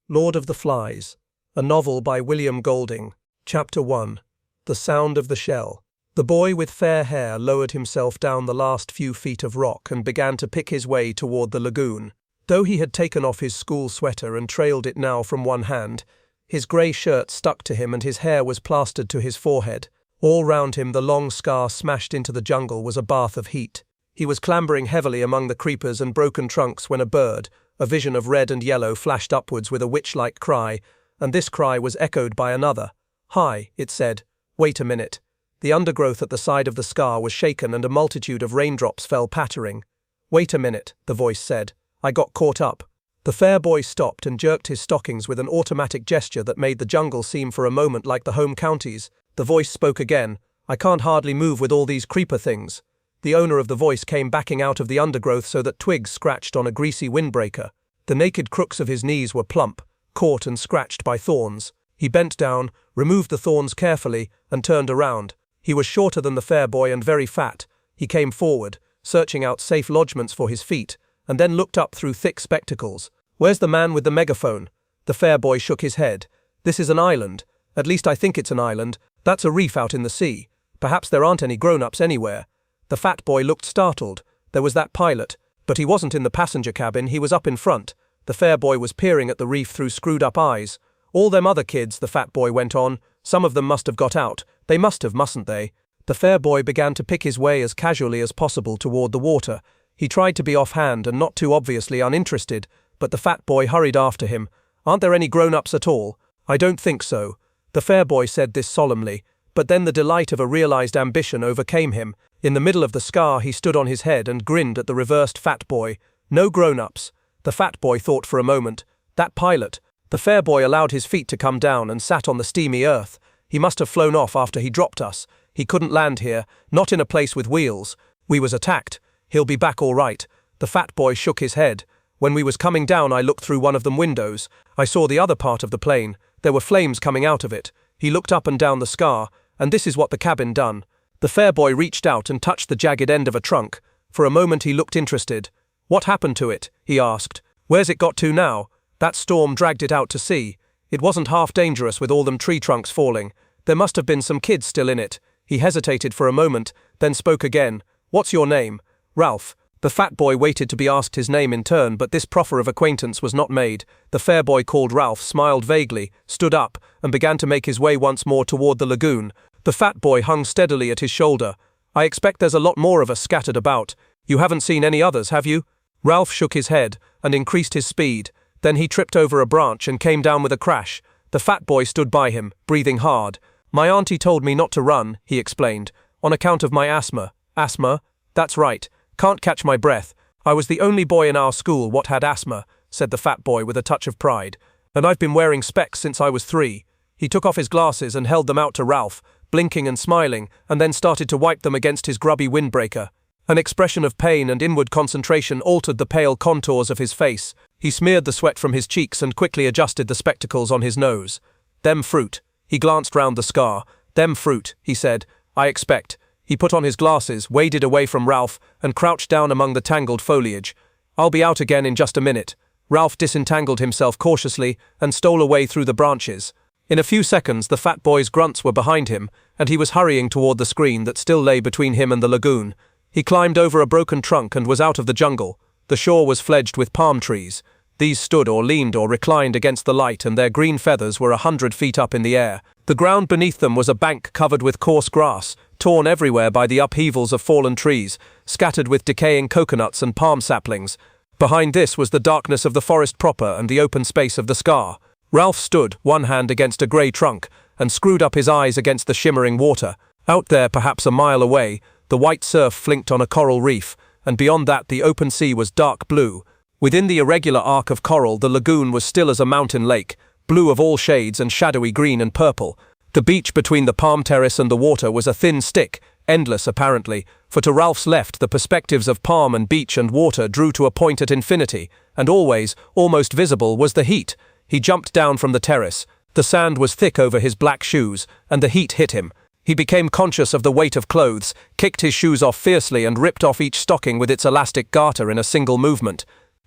Lord of the Flies, a novel by William Golding. Chapter 1. The Sound of the Shell. The boy with fair hair lowered himself down the last few feet of rock and began to pick his way toward the lagoon. Though he had taken off his school sweater and trailed it now from one hand, his grey shirt stuck to him and his hair was plastered to his forehead. All round him the long scar smashed into the jungle was a bath of heat. He was clambering heavily among the creepers and broken trunks when a bird, a vision of red and yellow, flashed upwards with a witch-like cry, and this cry was echoed by another. "Hi," it said. "Wait a minute." The undergrowth at the side of the scar was shaken and a multitude of raindrops fell pattering. "Wait a minute," the voice said. "I got caught up." The fair boy stopped and jerked his stockings with an automatic gesture that made the jungle seem for a moment like the home counties. The voice spoke again. "I can't hardly move with all these creeper things." The owner of the voice came backing out of the undergrowth so that twigs scratched on a greasy windbreaker. The naked crooks of his knees were plump, caught and scratched by thorns. He bent down, removed the thorns carefully, and turned around. He was shorter than the fair boy and very fat. He came forward, searching out safe lodgements for his feet, and then looked up through thick spectacles. "Where's the man with the megaphone?" The fair boy shook his head. "This is an island. At least I think it's an island. That's a reef out in the sea. Perhaps there aren't any grown-ups anywhere." The fat boy looked startled. There was that pilot, but he wasn't in the passenger cabin, he was up in front. The fair boy was peering at the reef through screwed-up eyes. "All them other kids," the fat boy went on. "Some of them must have got out. They must have, mustn't they?" The fair boy began to pick his way as casually as possible toward the water. He tried to be offhand and not too obviously uninterested, but the fat boy hurried after him. "Aren't there any grown-ups at all?" "I don't think so." The fair boy said this solemnly, but then the delight of a realized ambition overcame him. In the middle of the scar he stood on his head and grinned at the reversed fat boy. "No grown-ups." The fat boy thought for a moment. "That pilot." The fair boy allowed his feet to come down and sat on the steamy earth. "He must have flown off after he dropped us. He couldn't land here, not in a place with wheels. We was attacked. He'll be back all right." The fat boy shook his head. "When we was coming down I looked through one of them windows. I saw the other part of the plane. There were flames coming out of it." He looked up and down the scar, and this is what the cabin done. The fair boy reached out and touched the jagged end of a trunk. For a moment he looked interested. "What happened to it?" he asked. "Where's it got to now?" "That storm dragged it out to sea. It wasn't half dangerous with all them tree trunks falling. There must have been some kids still in it." He hesitated for a moment, then spoke again. "What's your name?" "Ralph." The fat boy waited to be asked his name in turn, but this proffer of acquaintance was not made. The fair boy, called Ralph, smiled vaguely, stood up, and began to make his way once more toward the lagoon. The fat boy hung steadily at his shoulder. "I expect there's a lot more of us scattered about. You haven't seen any others, have you?" Ralph shook his head and increased his speed. Then he tripped over a branch and came down with a crash. The fat boy stood by him, breathing hard. "My auntie told me not to run," he explained, "on account of my asthma." "Asthma?" "That's right. Can't catch my breath. I was the only boy in our school what had asthma," said the fat boy with a touch of pride. "And I've been wearing specs since I was 3. He took off his glasses and held them out to Ralph, blinking and smiling, and then started to wipe them against his grubby windbreaker. An expression of pain and inward concentration altered the pale contours of his face. He smeared the sweat from his cheeks and quickly adjusted the spectacles on his nose. "Them fruit." He glanced round the scar. "Them fruit," he said. "I expect." He put on his glasses, waded away from Ralph, and crouched down among the tangled foliage. "I'll be out again in just a minute." Ralph disentangled himself cautiously and stole away through the branches. In a few seconds the fat boy's grunts were behind him, and he was hurrying toward the screen that still lay between him and the lagoon. He climbed over a broken trunk and was out of the jungle. The shore was fledged with palm trees. These stood or leaned or reclined against the light, and their green feathers were 100 feet up in the air. The ground beneath them was a bank covered with coarse grass, torn everywhere by the upheavals of fallen trees, scattered with decaying coconuts and palm saplings. Behind this was the darkness of the forest proper and the open space of the scar. Ralph stood, one hand against a grey trunk, and screwed up his eyes against the shimmering water. Out there, perhaps a mile away, the white surf flinked on a coral reef, and beyond that the open sea was dark blue. Within the irregular arc of coral the lagoon was still as a mountain lake, blue of all shades and shadowy green and purple. The beach between the palm terrace and the water was a thin stick, endless apparently, for to Ralph's left the perspectives of palm and beach and water drew to a point at infinity, and always, almost visible, was the heat. He jumped down from the terrace. The sand was thick over his black shoes, and the heat hit him. He became conscious of the weight of clothes, kicked his shoes off fiercely and ripped off each stocking with its elastic garter in a single movement.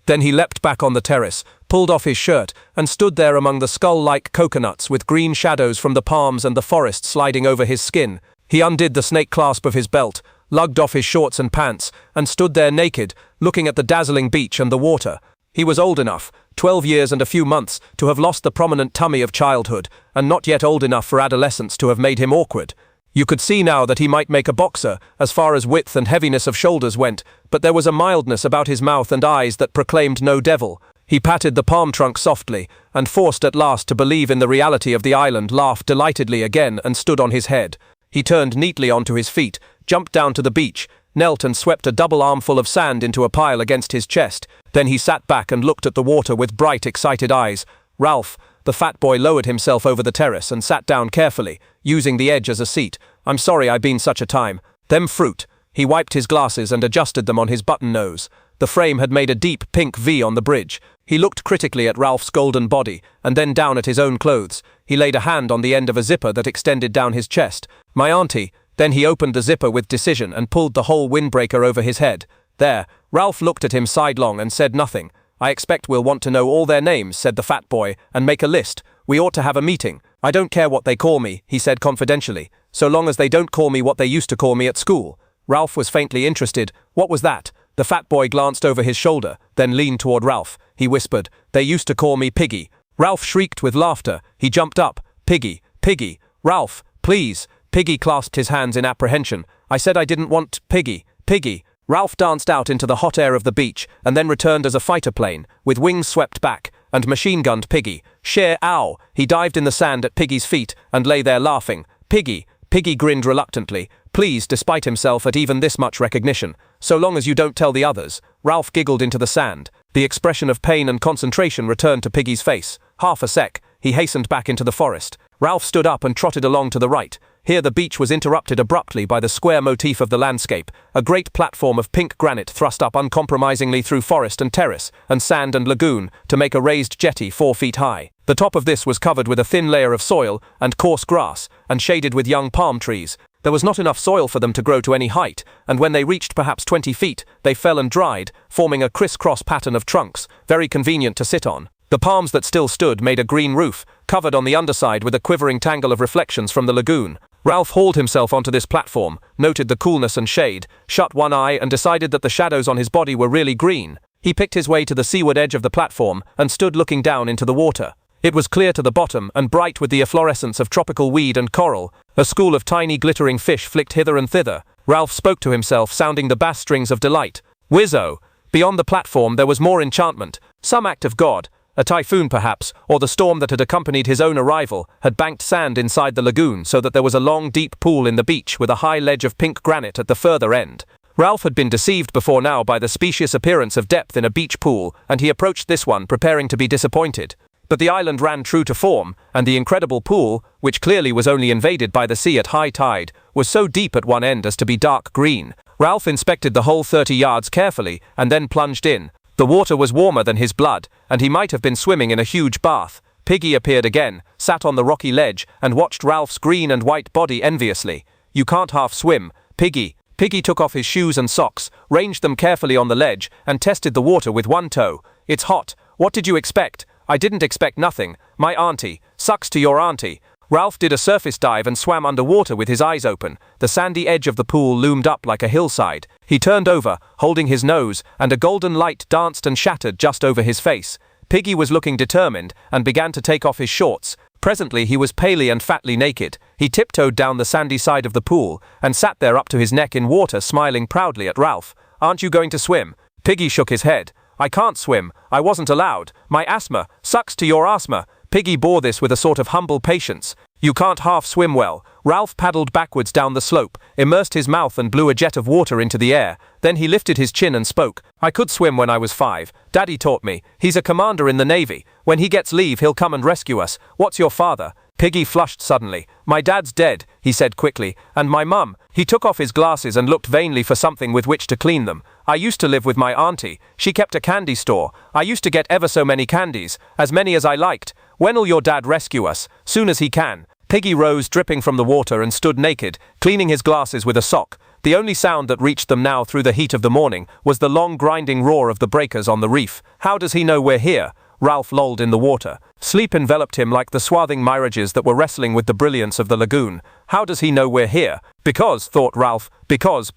Then he leapt back on the terrace, pulled off his shirt, and stood there among the skull-like coconuts with green shadows from the palms and the forest sliding over his skin. He undid the snake clasp of his belt, lugged off his shorts and pants, and stood there naked, looking at the dazzling beach and the water. He was old enough, 12 years and a few months, to have lost the prominent tummy of childhood, and not yet old enough for adolescence to have made him awkward. You could see now that he might make a boxer, as far as width and heaviness of shoulders went, but there was a mildness about his mouth and eyes that proclaimed no devil. He patted the palm trunk softly, and forced at last to believe in the reality of the island, laughed delightedly again and stood on his head. He turned neatly onto his feet, jumped down to the beach, knelt and swept a double armful of sand into a pile against his chest. Then he sat back and looked at the water with bright, excited eyes. Ralph, the fat boy, lowered himself over the terrace and sat down carefully, using the edge as a seat. "I'm sorry I been such a time. Them fruit." He wiped his glasses and adjusted them on his button nose. The frame had made a deep pink V on the bridge. He looked critically at Ralph's golden body, and then down at his own clothes. He laid a hand on the end of a zipper that extended down his chest. "My auntie." Then he opened the zipper with decision and pulled the whole windbreaker over his head. "There." Ralph looked at him sidelong and said nothing. "I expect we'll want to know all their names," said the fat boy, "and make a list. We ought to have a meeting. I don't care what they call me," he said confidentially, "so long as they don't call me what they used to call me at school." Ralph was faintly interested. "What was that?" The fat boy glanced over his shoulder, then leaned toward Ralph. He whispered, "They used to call me Piggy." Ralph shrieked with laughter. He jumped up. "Piggy, Piggy, Ralph, please." Piggy clasped his hands in apprehension. "I said I didn't want Piggy, Piggy." Ralph danced out into the hot air of the beach, and then returned as a fighter plane, with wings swept back, and machine-gunned Piggy. "Share, ow!" He dived in the sand at Piggy's feet, and lay there laughing. "Piggy." Piggy grinned reluctantly, pleased despite himself at even this much recognition. "So long as you don't tell the others." Ralph giggled into the sand. The expression of pain and concentration returned to Piggy's face. Half a sec, he hastened back into the forest. Ralph stood up and trotted along to the right. Here the beach was interrupted abruptly by the square motif of the landscape, a great platform of pink granite thrust up uncompromisingly through forest and terrace, and sand and lagoon, to make a raised jetty 4 feet high. The top of this was covered with a thin layer of soil and coarse grass, and shaded with young palm trees. There was not enough soil for them to grow to any height, and when they reached perhaps 20 feet, they fell and dried, forming a criss-cross pattern of trunks, very convenient to sit on. The palms that still stood made a green roof, covered on the underside with a quivering tangle of reflections from the lagoon. Ralph hauled himself onto this platform, noted the coolness and shade, shut one eye and decided that the shadows on his body were really green. He picked his way to the seaward edge of the platform and stood looking down into the water. It was clear to the bottom and bright with the efflorescence of tropical weed and coral. A school of tiny glittering fish flicked hither and thither. Ralph spoke to himself, sounding the bass strings of delight. Wizzo! Beyond the platform there was more enchantment, some act of God. A typhoon perhaps, or the storm that had accompanied his own arrival, had banked sand inside the lagoon so that there was a long deep pool in the beach with a high ledge of pink granite at the further end. Ralph had been deceived before now by the specious appearance of depth in a beach pool, and he approached this one preparing to be disappointed. But the island ran true to form, and the incredible pool, which clearly was only invaded by the sea at high tide, was so deep at one end as to be dark green. Ralph inspected the whole 30 yards carefully, and then plunged in. The water was warmer than his blood, and he might have been swimming in a huge bath. Piggy appeared again, sat on the rocky ledge, and watched Ralph's green and white body enviously. "You can't half swim, Piggy." Piggy took off his shoes and socks, ranged them carefully on the ledge, and tested the water with one toe. "It's hot. What did you expect?" "I didn't expect nothing. My auntie. Sucks to your auntie." Ralph did a surface dive and swam underwater with his eyes open. The sandy edge of the pool loomed up like a hillside. He turned over, holding his nose, and a golden light danced and shattered just over his face. Piggy was looking determined, and began to take off his shorts. Presently he was palely and fatly naked. He tiptoed down the sandy side of the pool, and sat there up to his neck in water, smiling proudly at Ralph. "Aren't you going to swim?" Piggy shook his head. "I can't swim. I wasn't allowed. My asthma. Sucks to your asthma." Piggy bore this with a sort of humble patience. "You can't half swim well." Ralph paddled backwards down the slope, immersed his mouth and blew a jet of water into the air. Then he lifted his chin and spoke. "I could swim when I was 5. Daddy taught me. He's a commander in the Navy. When he gets leave he'll come and rescue us. What's your father?" Piggy flushed suddenly. "My dad's dead," he said quickly, "and my mum." He took off his glasses and looked vainly for something with which to clean them. "I used to live with my auntie. She kept a candy store. I used to get ever so many candies, as many as I liked. When'll your dad rescue us?" "Soon as he can." Piggy rose dripping from the water and stood naked, cleaning his glasses with a sock. The only sound that reached them now through the heat of the morning was the long grinding roar of the breakers on the reef. How does he know we're here? Ralph lolled in the water. Sleep enveloped him like the swathing mirages that were wrestling with the brilliance of the lagoon. How does he know we're here? Because, thought Ralph, because.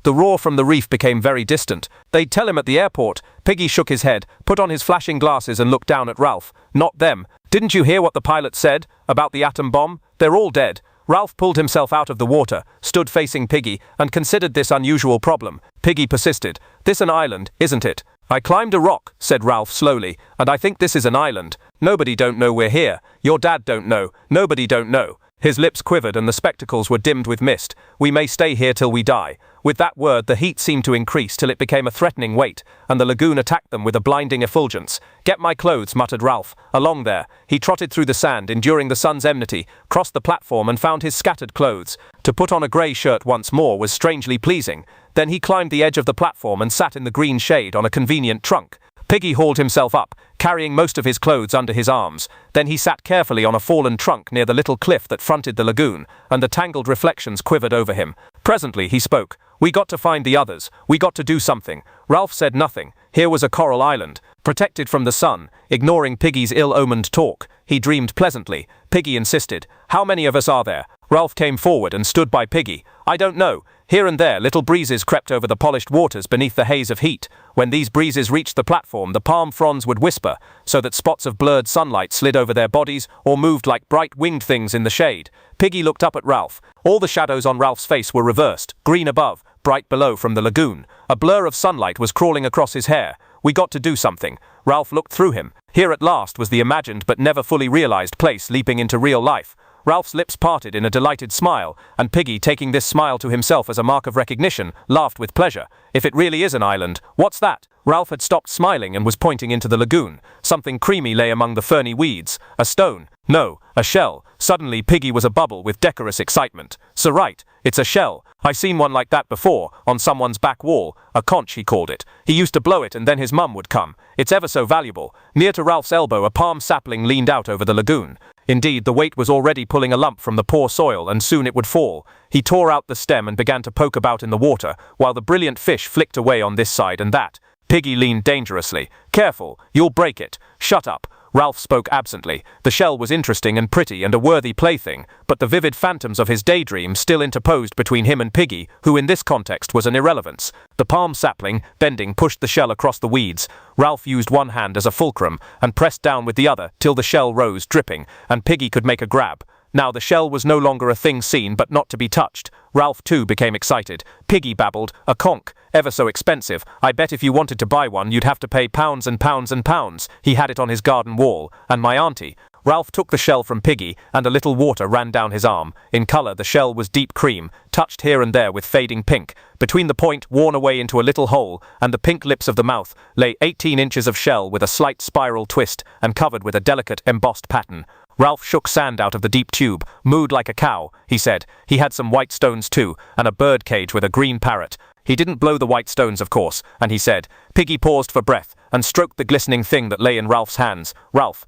The roar from the reef became very distant. They'd tell him at the airport. Piggy shook his head, put on his flashing glasses and looked down at Ralph. Not them. Didn't you hear what the pilot said about the atom bomb? They're all dead. Ralph pulled himself out of the water, stood facing Piggy, and considered this unusual problem. Piggy persisted. This an island, isn't it? I climbed a rock, said Ralph slowly, and I think this is an island. Nobody don't know we're here. Your dad don't know. Nobody don't know. His lips quivered and the spectacles were dimmed with mist. We may stay here till we die. With that word the heat seemed to increase till it became a threatening weight, and the lagoon attacked them with a blinding effulgence. Get my clothes, muttered Ralph. Along there. He trotted through the sand, enduring the sun's enmity, crossed the platform and found his scattered clothes. To put on a grey shirt once more was strangely pleasing. Then he climbed the edge of the platform and sat in the green shade on a convenient trunk. Piggy hauled himself up, carrying most of his clothes under his arms. Then he sat carefully on a fallen trunk near the little cliff that fronted the lagoon, and the tangled reflections quivered over him. Presently he spoke. We got to find the others. We got to do something. Ralph said nothing. Here was a coral island, protected from the sun. Ignoring Piggy's ill-omened talk, he dreamed pleasantly. Piggy insisted. How many of us are there? Ralph came forward and stood by Piggy. I don't know. Here and there little breezes crept over the polished waters beneath the haze of heat. When these breezes reached the platform, the palm fronds would whisper, so that spots of blurred sunlight slid over their bodies or moved like bright winged things in the shade. Piggy looked up at Ralph. All the shadows on Ralph's face were reversed, green above, bright below from the lagoon. A blur of sunlight was crawling across his hair. We got to do something. Ralph looked through him. Here at last was the imagined but never fully realized place leaping into real life. Ralph's lips parted in a delighted smile, and Piggy, taking this smile to himself as a mark of recognition, laughed with pleasure. If it really is an island, what's that? Ralph had stopped smiling and was pointing into the lagoon. Something creamy lay among the ferny weeds. A stone. No, a shell. Suddenly Piggy was abubble with decorous excitement. So right, it's a shell. I seen one like that before, on someone's back wall. A conch, he called it. He used to blow it and then his mum would come. It's ever so valuable. Near to Ralph's elbow a palm sapling leaned out over the lagoon. Indeed, the weight was already pulling a lump from the poor soil, and soon it would fall. He tore out the stem and began to poke about in the water, while the brilliant fish flicked away on this side and that. Piggy leaned dangerously. Careful, you'll break it. Shut up. Ralph spoke absently. The shell was interesting and pretty and a worthy plaything, but the vivid phantoms of his daydream still interposed between him and Piggy, who in this context was an irrelevance. The palm sapling, bending, pushed the shell across the weeds. Ralph used one hand as a fulcrum and pressed down with the other till the shell rose, dripping, and Piggy could make a grab. Now the shell was no longer a thing seen but not to be touched. Ralph too became excited. Piggy babbled. A conch. Ever so expensive. I bet if you wanted to buy one you'd have to pay pounds and pounds and pounds. He had it on his garden wall. And my auntie. Ralph took the shell from Piggy, and a little water ran down his arm. In colour the shell was deep cream, touched here and there with fading pink. Between the point, worn away into a little hole, and the pink lips of the mouth, lay 18 inches of shell with a slight spiral twist, and covered with a delicate embossed pattern. Ralph shook sand out of the deep tube. Mooed like a cow, he said. He had some white stones too, and a bird cage with a green parrot. He didn't blow the white stones, of course, and he said. Piggy paused for breath, and stroked the glistening thing that lay in Ralph's hands. Ralph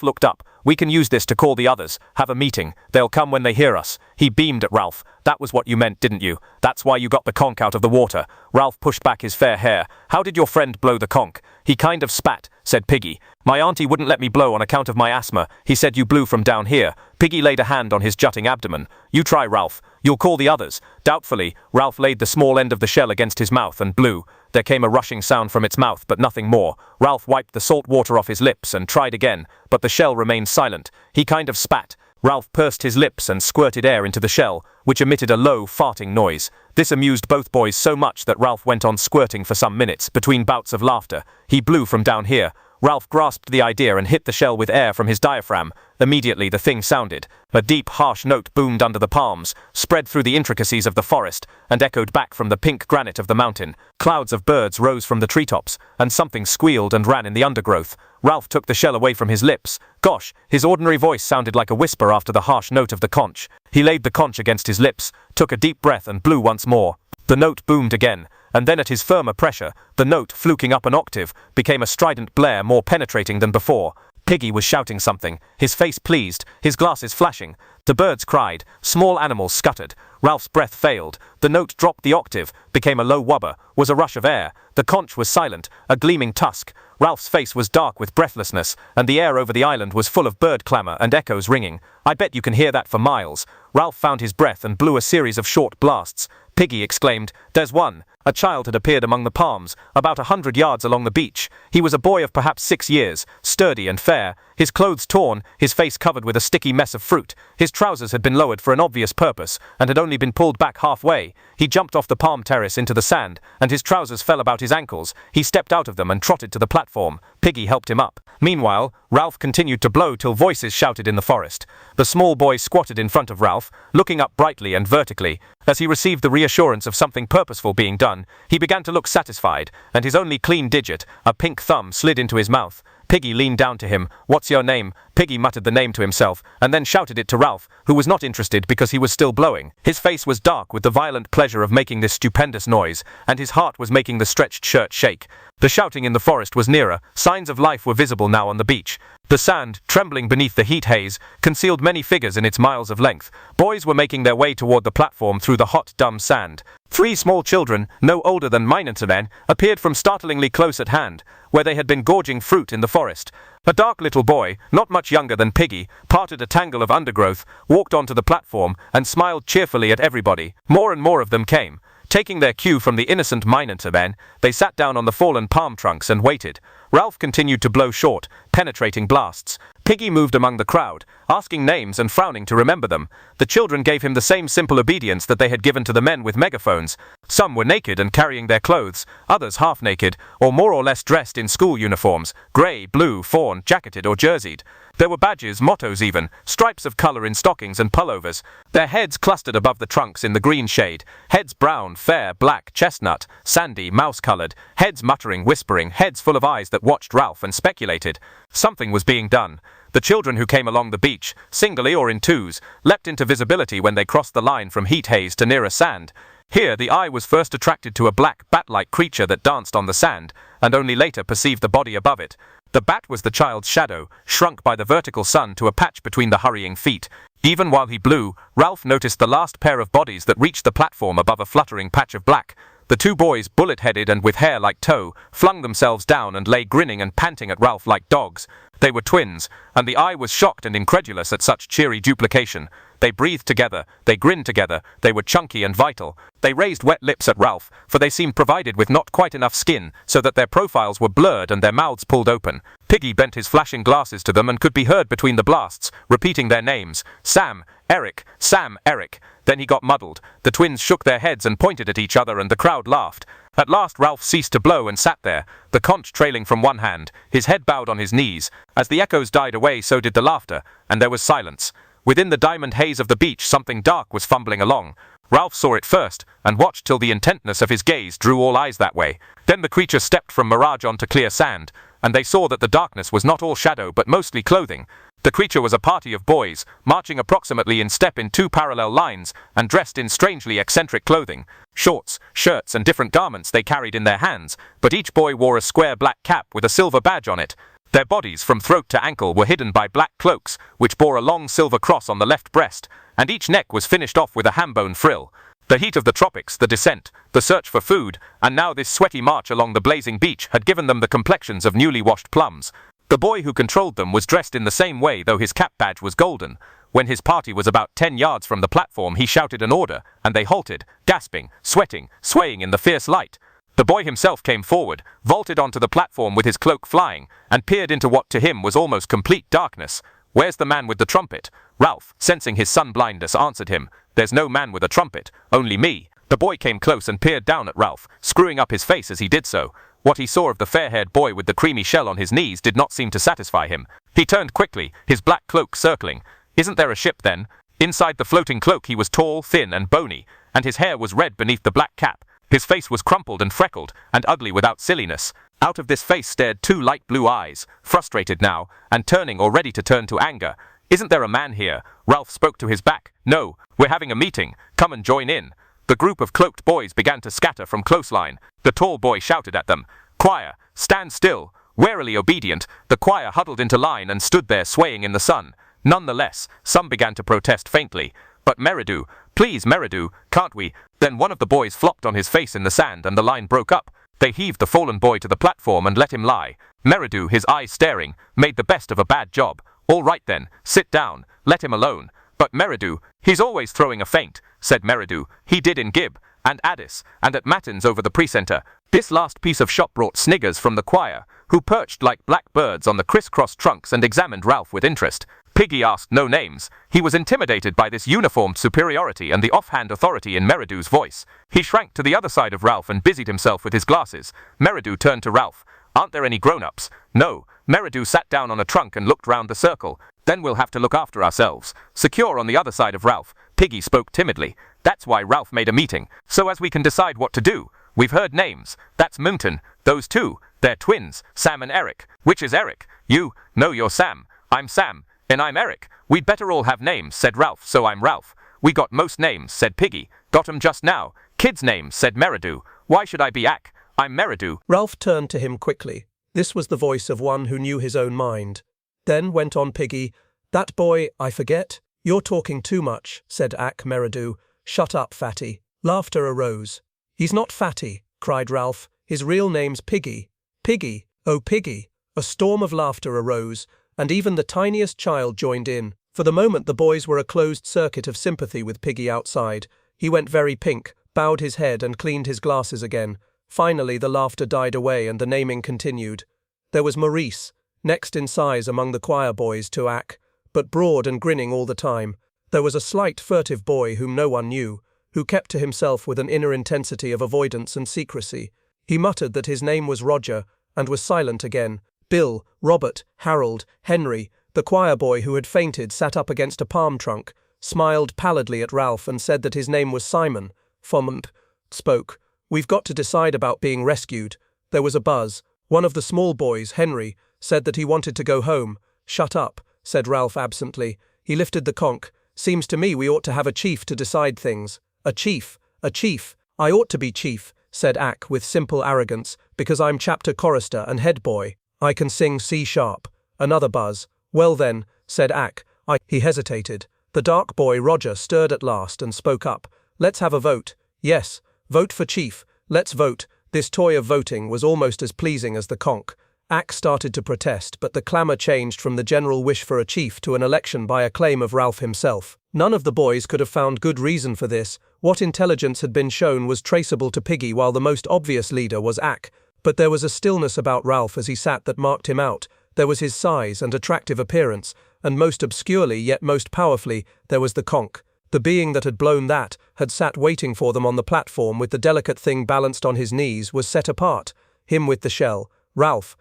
looked up. We can use this to call the others. Have a meeting. They'll come when they hear us. He beamed at Ralph. That was what you meant, didn't you? That's why you got the conch out of the water. Ralph pushed back his fair hair. How did your friend blow the conch? He kind of spat, said Piggy. My auntie wouldn't let me blow on account of my asthma. He said you blew from down here. Piggy laid a hand on his jutting abdomen. You try, Ralph. You'll call the others. Doubtfully, Ralph laid the small end of the shell against his mouth and blew. There came a rushing sound from its mouth, but nothing more. Ralph wiped the salt water off his lips and tried again, but the shell remained silent. He kind of spat. Ralph pursed his lips and squirted air into the shell, which emitted a low, farting noise. This amused both boys so much that Ralph went on squirting for some minutes, between bouts of laughter. He blew from down here. Ralph grasped the idea and hit the shell with air from his diaphragm. Immediately the thing sounded. A deep, harsh note boomed under the palms, spread through the intricacies of the forest, and echoed back from the pink granite of the mountain. Clouds of birds rose from the treetops, and something squealed and ran in the undergrowth. Ralph took the shell away from his lips. Gosh, his ordinary voice sounded like a whisper after the harsh note of the conch. He laid the conch against his lips, took a deep breath and blew once more. The note boomed again, and then at his firmer pressure, the note, fluking up an octave, became a strident blare more penetrating than before. Piggy was shouting something, his face pleased, his glasses flashing. The birds cried, small animals scuttered. Ralph's breath failed. The note dropped the octave, became a low wubber, was a rush of air. The conch was silent, a gleaming tusk. Ralph's face was dark with breathlessness, and the air over the island was full of bird clamor and echoes ringing. I bet you can hear that for miles. Ralph found his breath and blew a series of short blasts. Piggy exclaimed, "There's one." A child had appeared among the palms, about 100 yards along the beach. He was a boy of perhaps 6 years, sturdy and fair, his clothes torn, his face covered with a sticky mess of fruit. His trousers had been lowered for an obvious purpose, and had only been pulled back halfway. He jumped off the palm terrace into the sand, and his trousers fell about his ankles. He stepped out of them and trotted to the platform. Piggy helped him up. Meanwhile, Ralph continued to blow till voices shouted in the forest. The small boy squatted in front of Ralph, looking up brightly and vertically. As he received the reassurance of something purposeful being done, he began to look satisfied, and his only clean digit, a pink thumb, slid into his mouth. Piggy leaned down to him. "What's your name?" Piggy muttered the name to himself, and then shouted it to Ralph, who was not interested because he was still blowing. His face was dark with the violent pleasure of making this stupendous noise, and his heart was making the stretched shirt shake. The shouting in the forest was nearer. Signs of life were visible now on the beach. The sand, trembling beneath the heat haze, concealed many figures in its miles of length. Boys were making their way toward the platform through the hot, dumb sand. 3 small children, no older than Minentermen, appeared from startlingly close at hand, where they had been gorging fruit in the forest. A dark little boy, not much younger than Piggy, parted a tangle of undergrowth, walked onto the platform, and smiled cheerfully at everybody. More and more of them came. Taking their cue from the innocent Minentermen, they sat down on the fallen palm trunks and waited. Ralph continued to blow short, penetrating blasts. Piggy moved among the crowd, asking names and frowning to remember them. The children gave him the same simple obedience that they had given to the men with megaphones. Some were naked and carrying their clothes, others half naked, or more or less dressed in school uniforms, grey, blue, fawn, jacketed or jerseyed. There were badges, mottos even, stripes of colour in stockings and pullovers. Their heads clustered above the trunks in the green shade, heads brown, fair, black, chestnut, sandy, mouse-coloured, heads muttering, whispering, heads full of eyes that watched Ralph and speculated. Something was being done. The children who came along the beach, singly or in twos, leapt into visibility when they crossed the line from heat haze to nearer sand. Here the eye was first attracted to a black, bat-like creature that danced on the sand, and only later perceived the body above it. The bat was the child's shadow, shrunk by the vertical sun to a patch between the hurrying feet. Even while he blew, Ralph noticed the last pair of bodies that reached the platform above a fluttering patch of black. The 2 boys, bullet-headed and with hair like tow, flung themselves down and lay grinning and panting at Ralph like dogs. They were twins, and the eye was shocked and incredulous at such cheery duplication. They breathed together, they grinned together, they were chunky and vital. They raised wet lips at Ralph, for they seemed provided with not quite enough skin, so that their profiles were blurred and their mouths pulled open. Piggy bent his flashing glasses to them and could be heard between the blasts, repeating their names. Sam, Eric, Sam, Eric. Then he got muddled. The twins shook their heads and pointed at each other, and the crowd laughed. At last Ralph ceased to blow and sat there, the conch trailing from one hand, his head bowed on his knees. As the echoes died away, so did the laughter, and there was silence. Within the diamond haze of the beach, something dark was fumbling along. Ralph saw it first, and watched till the intentness of his gaze drew all eyes that way. Then the creature stepped from mirage onto clear sand, and they saw that the darkness was not all shadow but mostly clothing. The creature was a party of boys, marching approximately in step in 2 parallel lines, and dressed in strangely eccentric clothing. Shorts, shirts, and different garments they carried in their hands, but each boy wore a square black cap with a silver badge on it. Their bodies from throat to ankle were hidden by black cloaks, which bore a long silver cross on the left breast, and each neck was finished off with a ham-bone frill. The heat of the tropics, the descent, the search for food, and now this sweaty march along the blazing beach had given them the complexions of newly washed plums. The boy who controlled them was dressed in the same way, though his cap badge was golden. When his party was about 10 yards from the platform, he shouted an order, and they halted, gasping, sweating, swaying in the fierce light. The boy himself came forward, vaulted onto the platform with his cloak flying, and peered into what to him was almost complete darkness. "Where's the man with the trumpet?" Ralph, sensing his sun-blindness, answered him. "There's no man with a trumpet, only me." The boy came close and peered down at Ralph, screwing up his face as he did so. What he saw of the fair-haired boy with the creamy shell on his knees did not seem to satisfy him. He turned quickly, his black cloak circling. "Isn't there a ship, then?" Inside the floating cloak he was tall, thin, and bony, and his hair was red beneath the black cap. His face was crumpled and freckled, and ugly without silliness. Out of this face stared 2 light blue eyes, frustrated now, and turning or ready to turn to anger. "Isn't there a man here?" Ralph spoke to his back. "No, we're having a meeting. Come and join in." The group of cloaked boys began to scatter from close line. The tall boy shouted at them, "Choir, stand still." Warily obedient, the choir huddled into line and stood there swaying in the sun. Nonetheless, some began to protest faintly. But Meridu, Please, Meridu, can't we? Then one of the boys flopped on his face in the sand and the line broke up. They heaved the fallen boy to the platform and let him lie. Meridu, his eyes staring, made the best of a bad job. All right then, sit down, let him alone. But Meridu, he's always throwing a feint, said Meridu. He did in Gib, and Addis, and at Matins over the precentor. This last piece of shot brought sniggers from the choir, who perched like black birds on the criss-cross trunks and examined Ralph with interest. Piggy asked no names. He was intimidated by this uniformed superiority and the offhand authority in Meridu's voice. He shrank to the other side of Ralph and busied himself with his glasses. Meridu turned to Ralph. Aren't there any grown-ups? No. Meridu sat down on a trunk and looked round the circle. Then we'll have to look after ourselves. Secure on the other side of Ralph, Piggy spoke timidly. That's why Ralph made a meeting, so as we can decide what to do. We've heard names. That's Moonton. Those two. They're twins, Sam and Eric. Which is Eric? You? No, you're Sam. I'm Sam. And I'm Eric. We'd better all have names, said Ralph, so I'm Ralph. We got most names, said Piggy. Got 'em just now. Kids' names, said Meridu. Why should I be Ack? I'm Meridu. Ralph turned to him quickly. This was the voice of one who knew his own mind. Then went on Piggy. That boy, I forget. You're talking too much, said Ack Meridu. Shut up, fatty. Laughter arose. He's not fatty, cried Ralph. His real name's Piggy. Piggy, oh Piggy. A storm of laughter arose, and even the tiniest child joined in. For the moment the boys were a closed circuit of sympathy with Piggy outside. He went very pink, bowed his head and cleaned his glasses again. Finally the laughter died away and the naming continued. There was Maurice, next in size among the choir boys to Ack, but broad and grinning all the time. There was a slight furtive boy whom no one knew, who kept to himself with an inner intensity of avoidance and secrecy. He muttered that his name was Roger, and was silent again. Bill, Robert, Harold, Henry, the choir boy who had fainted sat up against a palm trunk, smiled pallidly at Ralph and said that his name was Simon. Fomp spoke. We've got to decide about being rescued. There was a buzz. One of the small boys, Henry, said that he wanted to go home. Shut up, said Ralph absently. He lifted the conch. Seems to me we ought to have a chief to decide things. A chief. A chief. I ought to be chief, said Ack with simple arrogance, because I'm chapter chorister and head boy. I can sing C-sharp. Another buzz. Well then, said Ack. He hesitated. The dark boy Roger stirred at last and spoke up. Let's have a vote. Yes, vote for chief. Let's vote. This toy of voting was almost as pleasing as the conch. Ack started to protest, but the clamour changed from the general wish for a chief to an election by a claim of Ralph himself. None of the boys could have found good reason for this. What intelligence had been shown was traceable to Piggy, while the most obvious leader was Ack. But there was a stillness about Ralph as he sat that marked him out. There was his size and attractive appearance, and most obscurely yet most powerfully, there was the conch. The being that had blown that, had sat waiting for them on the platform with the delicate thing balanced on his knees, was set apart. Him with the shell. Ralph,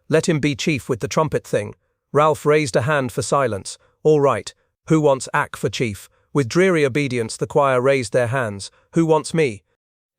let him be chief with the trumpet thing. Ralph raised a hand for silence. All right. Who wants Ack for chief? With dreary obedience the choir raised their hands. Who wants me?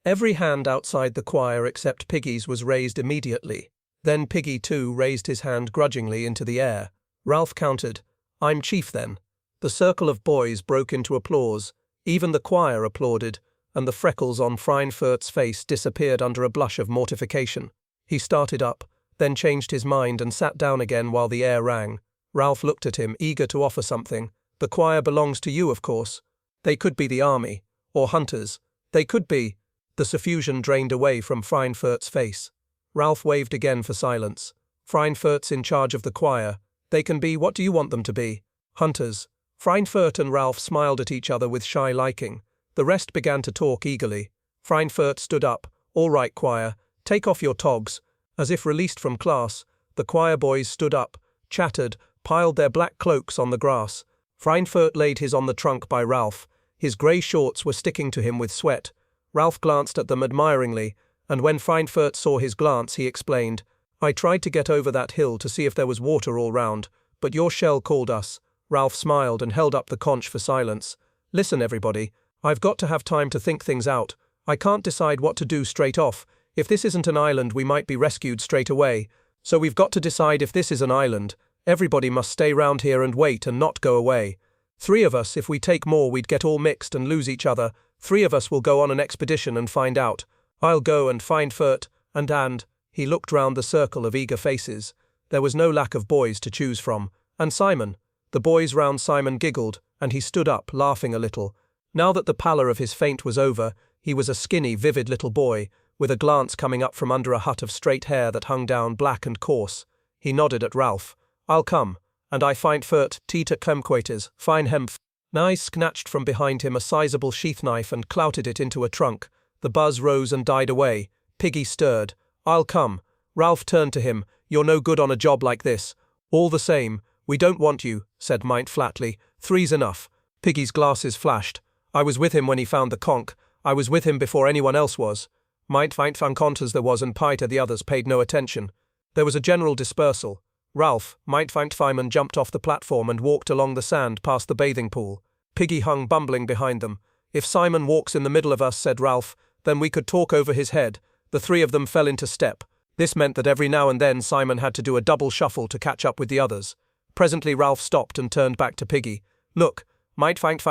Every hand outside the choir except Piggy's was raised immediately. Then Piggy too raised his hand grudgingly into the air. Ralph countered. I'm chief then. The circle of boys broke into applause. Even the choir applauded, and the freckles on Freinfurt's face disappeared under a blush of mortification. He started up, then changed his mind and sat down again while the air rang. Ralph looked at him, eager to offer something. The choir belongs to you, of course. They could be the army, or hunters. They could be. The suffusion drained away from Freinfurt's face. Ralph waved again for silence. Freinfurt's in charge of the choir. They can be, what do you want them to be? Hunters. Freinfurt and Ralph smiled at each other with shy liking. The rest began to talk eagerly. Freinfurt stood up. All right, choir, take off your togs. As if released from class, the choir boys stood up, chattered, piled their black cloaks on the grass. Freinfurt laid his on the trunk by Ralph. His grey shorts were sticking to him with sweat. Ralph glanced at them admiringly, and when Freinfurt saw his glance he explained, I tried to get over that hill to see if there was water all round, but your shell called us. Ralph smiled and held up the conch for silence. Listen, everybody, I've got to have time to think things out. I can't decide what to do straight off. If this isn't an island, we might be rescued straight away. So we've got to decide if this is an island. Everybody must stay round here and wait and not go away. 3 of us, if we take more, we'd get all mixed and lose each other. 3 of us will go on an expedition and find out. I'll go and find Furt, and he looked round the circle of eager faces. There was no lack of boys to choose from. And Simon. The boys round Simon giggled, and he stood up, laughing a little. Now that the pallor of his faint was over, he was a skinny, vivid little boy, with a glance coming up from under a hut of straight hair that hung down black and coarse. He nodded at Ralph. "I'll come, and I find furt tita klemquates, fine hempf." Nye snatched from behind him a sizable sheath knife and clouted it into a trunk. The buzz rose and died away. Piggy stirred. "I'll come." Ralph turned to him. "You're no good on a job like this." "All the same, we don't want you," said Mite flatly. "Three's enough." Piggy's glasses flashed. "I was with him when he found the conch. I was with him before anyone else was." Mite find fancontas there was and Piter the others paid no attention. There was a general dispersal. Ralph, Mite find Feynman jumped off the platform and walked along the sand past the bathing pool. Piggy hung bumbling behind them. "If Simon walks in the middle of us," said Ralph, "then we could talk over his head." The three of them fell into step. This meant that every now and then Simon had to do a double shuffle to catch up with the others. Presently Ralph stopped and turned back to Piggy. "Look." Mite find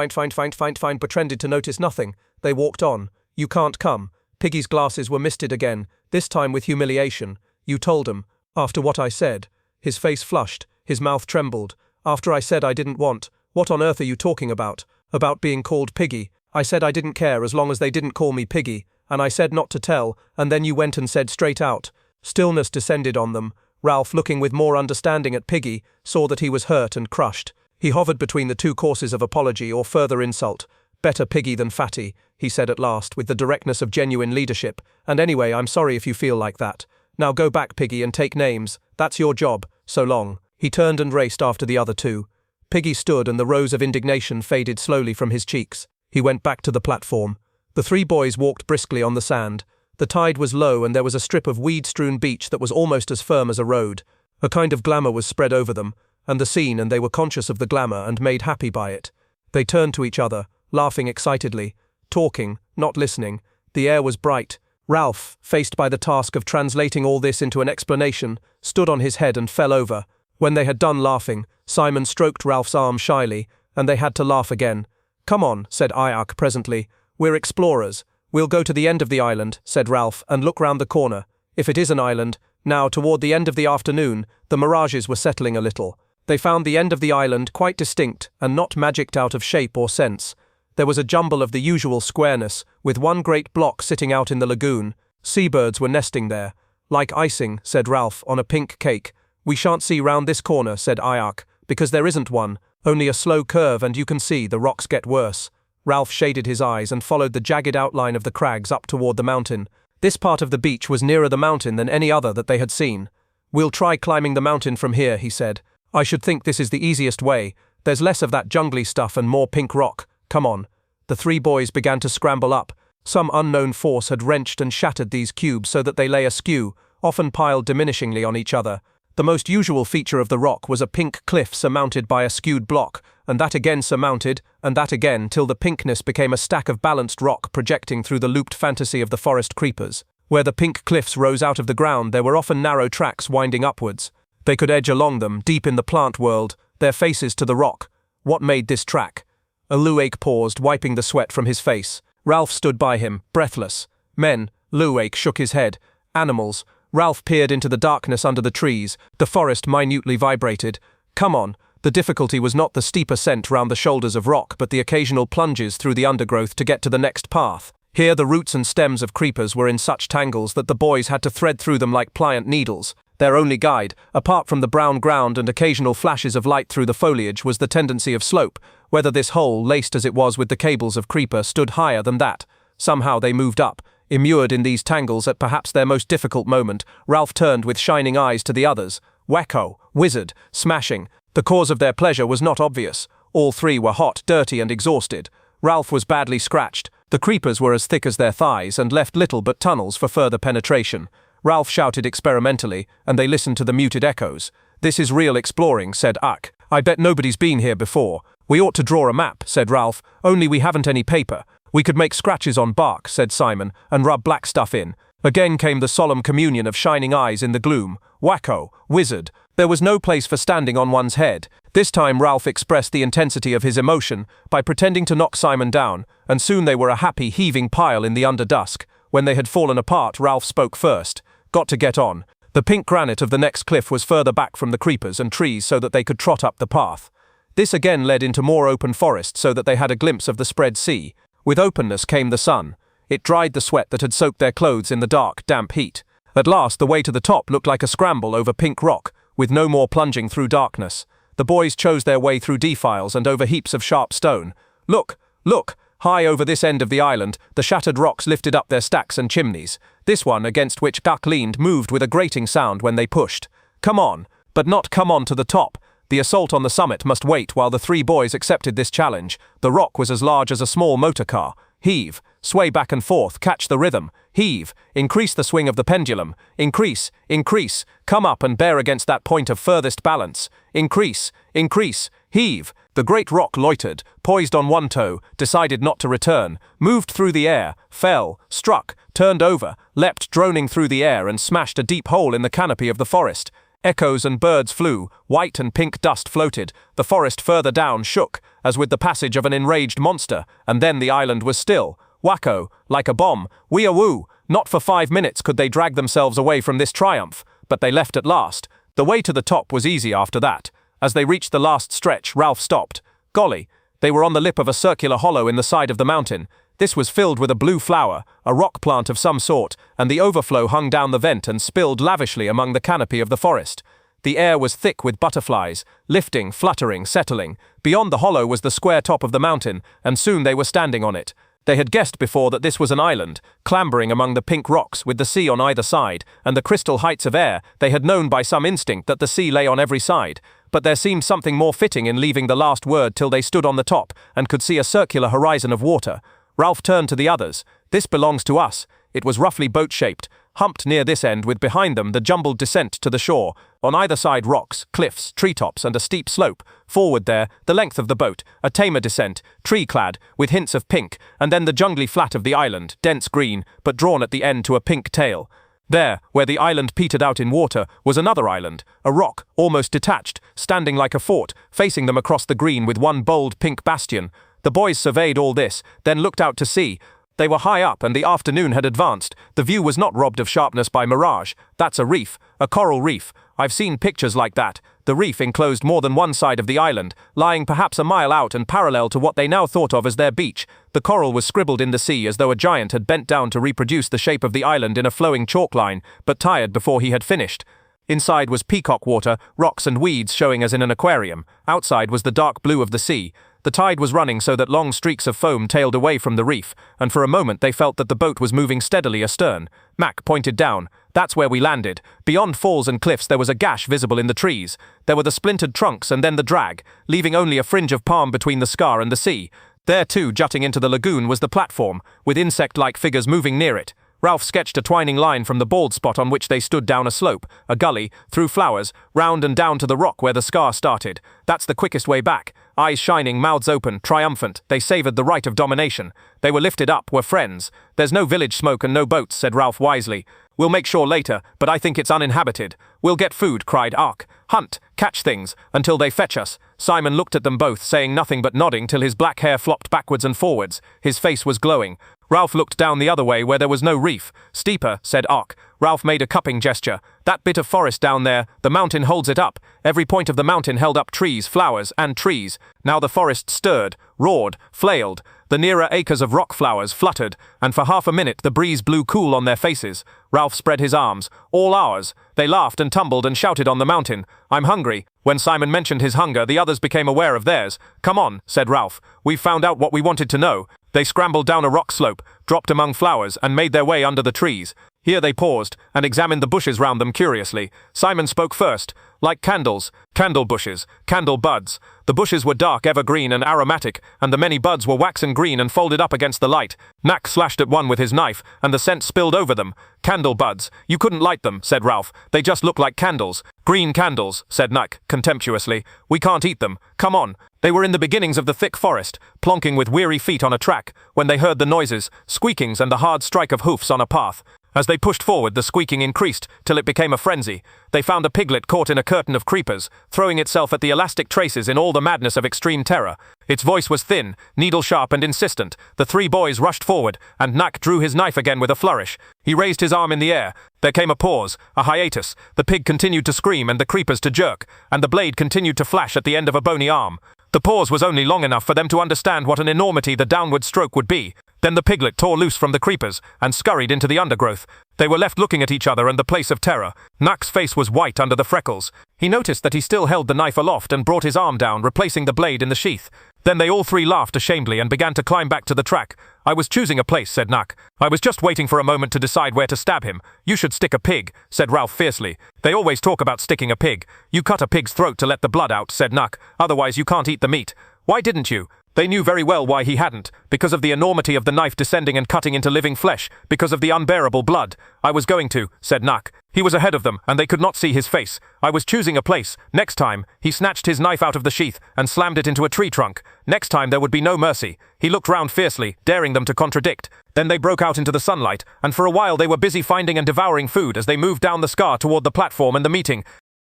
pretended to notice nothing. They walked on. "You can't come." Piggy's glasses were misted again, this time with humiliation. "You told him. After what I said." His face flushed, his mouth trembled. "After I said I didn't want. What on earth are you talking about?" "About being called Piggy. I said I didn't care as long as they didn't call me Piggy, and I said not to tell, and then you went and said straight out." Stillness descended on them. Ralph, looking with more understanding at Piggy, saw that he was hurt and crushed. He hovered between the two courses of apology or further insult. "Better Piggy than Fatty," he said at last, with the directness of genuine leadership. "And anyway, I'm sorry if you feel like that. Now go back, Piggy, and take names. That's your job. So long." He turned and raced after the other two. Piggy stood and the rose of indignation faded slowly from his cheeks. He went back to the platform. The three boys walked briskly on the sand. The tide was low and there was a strip of weed-strewn beach that was almost as firm as a road. A kind of glamour was spread over them, and the scene, and they were conscious of the glamour and made happy by it. They turned to each other, laughing excitedly, talking, not listening. The air was bright. Ralph, faced by the task of translating all this into an explanation, stood on his head and fell over. When they had done laughing, Simon stroked Ralph's arm shyly, and they had to laugh again. "Come on," said Ayak presently. "We're explorers." "We'll go to the end of the island," said Ralph, "and look round the corner. If it is an island." Now, toward the end of the afternoon, the mirages were settling a little. They found the end of the island quite distinct and not magicked out of shape or sense. There was a jumble of the usual squareness, with one great block sitting out in the lagoon. Seabirds were nesting there. "Like icing," said Ralph, "on a pink cake." "We shan't see round this corner," said Ayak, "because there isn't one, only a slow curve and you can see the rocks get worse." Ralph shaded his eyes and followed the jagged outline of the crags up toward the mountain. This part of the beach was nearer the mountain than any other that they had seen. "We'll try climbing the mountain from here," he said. "I should think this is the easiest way. There's less of that jungly stuff and more pink rock. Come on." The three boys began to scramble up. Some unknown force had wrenched and shattered these cubes so that they lay askew, often piled diminishingly on each other. The most usual feature of the rock was a pink cliff surmounted by a skewed block, and that again surmounted, and that again, till the pinkness became a stack of balanced rock projecting through the looped fantasy of the forest creepers. Where the pink cliffs rose out of the ground, there were often narrow tracks winding upwards. They could edge along them, deep in the plant world, their faces to the rock. What made this track? Luake paused, wiping the sweat from his face. Ralph stood by him, breathless. "Men," Luake shook his head. "Animals." Ralph peered into the darkness under the trees. The forest minutely vibrated. "Come on." The difficulty was not the steep ascent round the shoulders of rock, but the occasional plunges through the undergrowth to get to the next path. Here the roots and stems of creepers were in such tangles that the boys had to thread through them like pliant needles. Their only guide, apart from the brown ground and occasional flashes of light through the foliage, was the tendency of slope. Whether this hole, laced as it was with the cables of creeper, stood higher than that. Somehow they moved up. Immured in these tangles at perhaps their most difficult moment, Ralph turned with shining eyes to the others. Wacko, wizard, smashing. The cause of their pleasure was not obvious. All three were hot, dirty, and exhausted. Ralph was badly scratched. The creepers were as thick as their thighs and left little but tunnels for further penetration. Ralph shouted experimentally, and they listened to the muted echoes. "This is real exploring," said Ak. "I bet nobody's been here before." "We ought to draw a map," said Ralph, "only we haven't any paper." "We could make scratches on bark," said Simon, "and rub black stuff in." Again came the solemn communion of shining eyes in the gloom. Wacko, wizard. There was no place for standing on one's head. This time Ralph expressed the intensity of his emotion by pretending to knock Simon down, and soon they were a happy, heaving pile in the underdusk. When they had fallen apart, Ralph spoke first. "Got to get on." The pink granite of the next cliff was further back from the creepers and trees so that they could trot up the path. This again led into more open forest so that they had a glimpse of the spread sea. With openness came the sun. It dried the sweat that had soaked their clothes in the dark, damp heat. At last, the way to the top looked like a scramble over pink rock, with no more plunging through darkness. The boys chose their way through defiles and over heaps of sharp stone. Look! Look! High over this end of the island, the shattered rocks lifted up their stacks and chimneys. This one, against which Duck leaned, moved with a grating sound when they pushed. Come on! But not come on to the top. The assault on the summit must wait while the three boys accepted this challenge. The rock was as large as a small motor car. Heave, sway back and forth, catch the rhythm. Heave, increase the swing of the pendulum. Increase, increase, come up and bear against that point of furthest balance. Increase, increase, heave. The great rock loitered, poised on one toe, decided not to return, moved through the air, fell, struck, turned over, leapt droning through the air and smashed a deep hole in the canopy of the forest. Echoes and birds flew, white and pink dust floated, the forest further down shook, as with the passage of an enraged monster, and then the island was still. Wacko, like a bomb, wee-a-woo. Not for 5 minutes could they drag themselves away from this triumph, but they left at last. The way to the top was easy after that. As they reached the last stretch, Ralph stopped. Golly, they were on the lip of a circular hollow in the side of the mountain. This was filled with a blue flower, a rock plant of some sort, and the overflow hung down the vent and spilled lavishly among the canopy of the forest. The air was thick with butterflies, lifting, fluttering, settling. Beyond the hollow was the square top of the mountain, and soon they were standing on it. They had guessed before that this was an island, clambering among the pink rocks with the sea on either side, and the crystal heights of air. They had known by some instinct that the sea lay on every side, but there seemed something more fitting in leaving the last word till they stood on the top and could see a circular horizon of water. Ralph turned to the others. This belongs to us. It was roughly boat-shaped, humped near this end with behind them the jumbled descent to the shore. On either side rocks, cliffs, treetops and a steep slope. Forward there, the length of the boat, a tamer descent, tree-clad, with hints of pink, and then the jungly flat of the island, dense green, but drawn at the end to a pink tail. There, where the island petered out in water, was another island, a rock, almost detached, standing like a fort, facing them across the green with one bold pink bastion. The boys surveyed all this, then looked out to sea. They were high up and the afternoon had advanced. The view was not robbed of sharpness by mirage. That's a reef, a coral reef. I've seen pictures like that. The reef enclosed more than one side of the island, lying perhaps a mile out and parallel to what they now thought of as their beach. The coral was scribbled in the sea as though a giant had bent down to reproduce the shape of the island in a flowing chalk line, but tired before he had finished. Inside was peacock water, rocks and weeds showing as in an aquarium. Outside was the dark blue of the sea. The tide was running so that long streaks of foam tailed away from the reef, and for a moment they felt that the boat was moving steadily astern. Mac pointed down. That's where we landed. Beyond falls and cliffs there was a gash visible in the trees. There were the splintered trunks and then the drag, leaving only a fringe of palm between the scar and the sea. There too, jutting into the lagoon, was the platform, with insect-like figures moving near it. Ralph sketched a twining line from the bald spot on which they stood down a slope, a gully, through flowers, round and down to the rock where the scar started. That's the quickest way back. Eyes shining, mouths open, triumphant, they savoured the right of domination. They were lifted up, were friends. There's no village smoke and no boats, said Ralph wisely. We'll make sure later, but I think it's uninhabited. We'll get food, cried Ark. Hunt, catch things, until they fetch us. Simon looked at them both, saying nothing but nodding till his black hair flopped backwards and forwards. His face was glowing. Ralph looked down the other way where there was no reef. Steeper, said Ark. Ralph made a cupping gesture. That bit of forest down there, the mountain holds it up. Every point of the mountain held up trees, flowers, and trees. Now the forest stirred, roared, flailed. The nearer acres of rock flowers fluttered, and for half a minute the breeze blew cool on their faces. Ralph spread his arms. All ours. They laughed and tumbled and shouted on the mountain. I'm hungry. When Simon mentioned his hunger, the others became aware of theirs. Come on, said Ralph. We've found out what we wanted to know. They scrambled down a rock slope, dropped among flowers, and made their way under the trees. Here they paused, and examined the bushes round them curiously. Simon spoke first. Like candles, candle bushes, candle buds. The bushes were dark, evergreen, and aromatic, and the many buds were waxen green and folded up against the light. Nack slashed at one with his knife, and the scent spilled over them. Candle buds. You couldn't light them, said Ralph. They just look like candles. Green candles, said Nack, contemptuously. We can't eat them. Come on. They were in the beginnings of the thick forest, plonking with weary feet on a track, when they heard the noises, squeakings, and the hard strike of hoofs on a path. As they pushed forward, the squeaking increased, till it became a frenzy. They found a piglet caught in a curtain of creepers, throwing itself at the elastic traces in all the madness of extreme terror. Its voice was thin, needle-sharp and insistent. The three boys rushed forward, and Nack drew his knife again with a flourish. He raised his arm in the air. There came a pause, a hiatus. The pig continued to scream and the creepers to jerk, and the blade continued to flash at the end of a bony arm. The pause was only long enough for them to understand what an enormity the downward stroke would be. Then the piglet tore loose from the creepers and scurried into the undergrowth. They were left looking at each other and the place of terror. Nuck's face was white under the freckles. He noticed that he still held the knife aloft and brought his arm down, replacing the blade in the sheath. Then they all three laughed ashamedly and began to climb back to the track. "I was choosing a place," said Nuck. "I was just waiting for a moment to decide where to stab him." "You should stick a pig," said Ralph fiercely. "They always talk about sticking a pig." "You cut a pig's throat to let the blood out," said Nuck. "Otherwise you can't eat the meat." "Why didn't you?" They knew very well why he hadn't, because of the enormity of the knife descending and cutting into living flesh, because of the unbearable blood. "I was going to," said Nuck. He was ahead of them, and they could not see his face. "I was choosing a place. Next time," he snatched his knife out of the sheath and slammed it into a tree trunk. "Next time there would be no mercy." He looked round fiercely, daring them to contradict. Then they broke out into the sunlight, and for a while they were busy finding and devouring food as they moved down the scar toward the platform and the meeting.